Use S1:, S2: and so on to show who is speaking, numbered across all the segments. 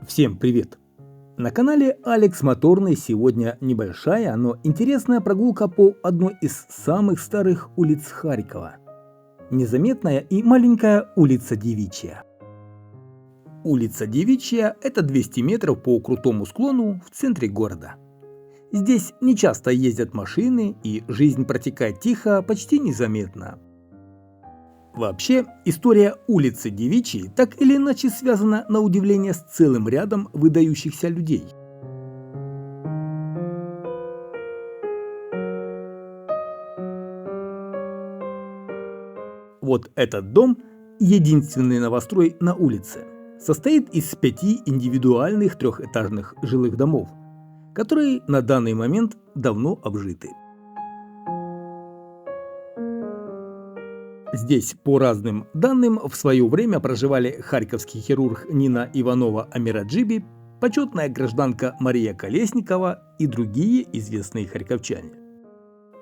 S1: Всем привет! На канале Алекс Моторный сегодня небольшая, но интересная прогулка по одной из самых старых улиц Харькова. Незаметная и маленькая улица Девичья. Улица Девичья – это 200 метров по крутому склону в центре города. Здесь не часто ездят машины, и жизнь протекает тихо, почти незаметно. Вообще, история улицы Девичьей так или иначе связана на удивление с целым рядом выдающихся людей. Вот этот дом, единственный новострой на улице, состоит из 5 индивидуальных трехэтажных жилых домов, которые на данный момент давно обжиты. Здесь, по разным данным, в свое время проживали харьковский хирург Нина Иванова-Амираджиби, почетная гражданка Мария Колесникова и другие известные харьковчане.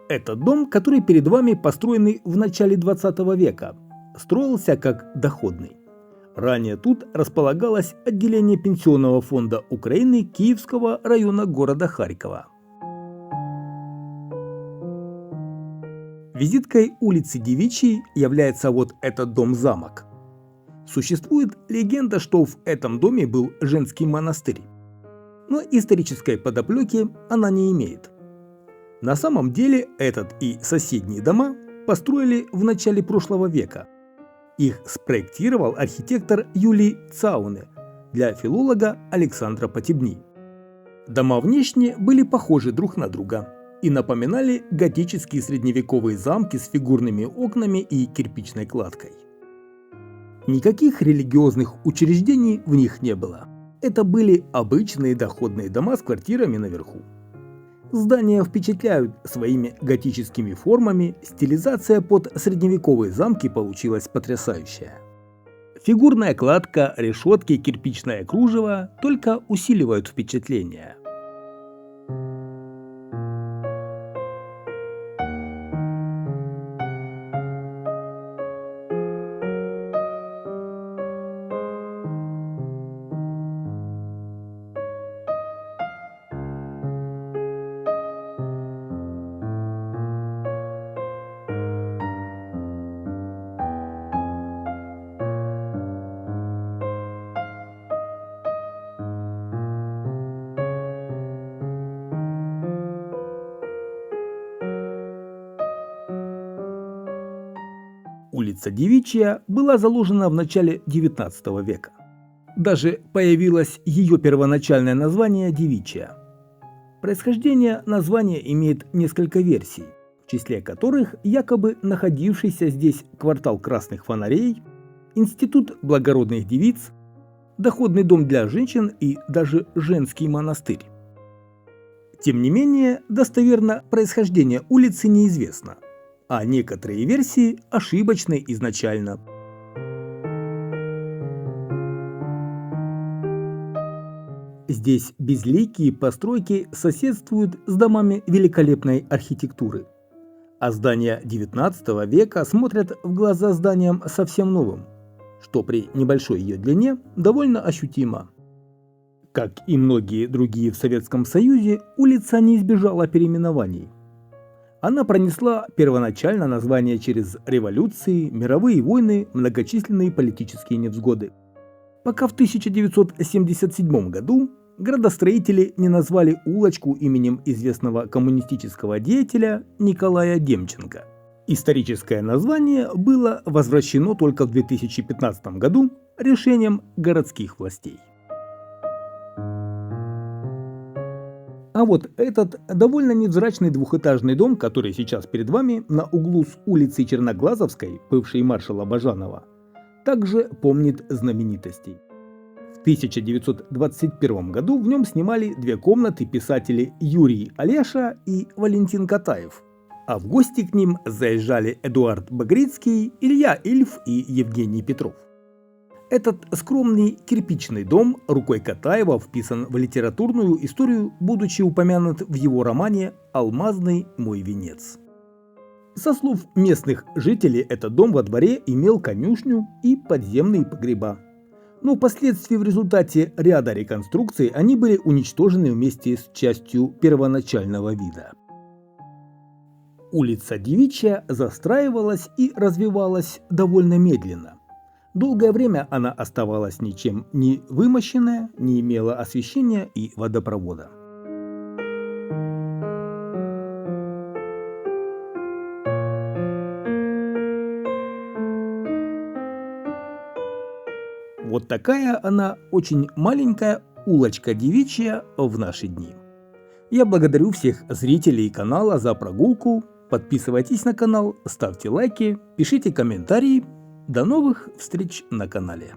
S1: Этот дом, который перед вами построенный в начале 20 века, строился как доходный. Ранее тут располагалось отделение Пенсионного фонда Украины Киевского района города Харькова. Визиткой улицы Девичьей является вот этот дом-замок. Существует легенда, что в этом доме был женский монастырь, но исторической подоплеки она не имеет. На самом деле этот и соседние дома построили в начале прошлого века. Их спроектировал архитектор Юлий Цауне для филолога Александра Потебни. Дома внешне были похожи друг на друга и напоминали готические средневековые замки с фигурными окнами и кирпичной кладкой. Никаких религиозных учреждений в них не было. Это были обычные доходные дома с квартирами наверху. Здания впечатляют своими готическими формами, стилизация под средневековые замки получилась потрясающая. Фигурная кладка, решетки, кирпичное кружево только усиливают впечатление. Улица Девичья была заложена в начале XIX века. Даже появилось ее первоначальное название Девичья. Происхождение названия имеет несколько версий, в числе которых якобы находившийся здесь квартал красных фонарей, институт благородных девиц, доходный дом для женщин и даже женский монастырь. Тем не менее, достоверно происхождение улицы неизвестно, а некоторые версии ошибочны изначально. Здесь безликие постройки соседствуют с домами великолепной архитектуры, а здания XIX века смотрят в глаза зданиям совсем новым, что при небольшой ее длине довольно ощутимо. Как и многие другие в Советском Союзе, улица не избежала переименований. Она пронесла первоначально название через революции, мировые войны, многочисленные политические невзгоды. Пока в 1977 году градостроители не назвали улочку именем известного коммунистического деятеля Николая Демченко. Историческое название было возвращено только в 2015 году решением городских властей. А вот этот довольно невзрачный двухэтажный дом, который сейчас перед вами на углу с улицей Черноглазовской, бывшей маршала Бажанова, также помнит знаменитостей. В 1921 году в нем снимали 2 комнаты писатели Юрий Олеша и Валентин Катаев, а в гости к ним заезжали Эдуард Багрицкий, Илья Ильф и Евгений Петров. Этот скромный кирпичный дом рукой Катаева вписан в литературную историю, будучи упомянут в его романе «Алмазный мой венец». Со слов местных жителей, этот дом во дворе имел конюшню и подземные погреба. Но впоследствии в результате ряда реконструкций они были уничтожены вместе с частью первоначального вида. Улица Девичья застраивалась и развивалась довольно медленно. Долгое время она оставалась ничем не вымощенная, не имела освещения и водопровода. Вот такая она очень маленькая улочка Девичья в наши дни. Я благодарю всех зрителей канала за прогулку. Подписывайтесь на канал, ставьте лайки, пишите комментарии. До новых встреч на канале.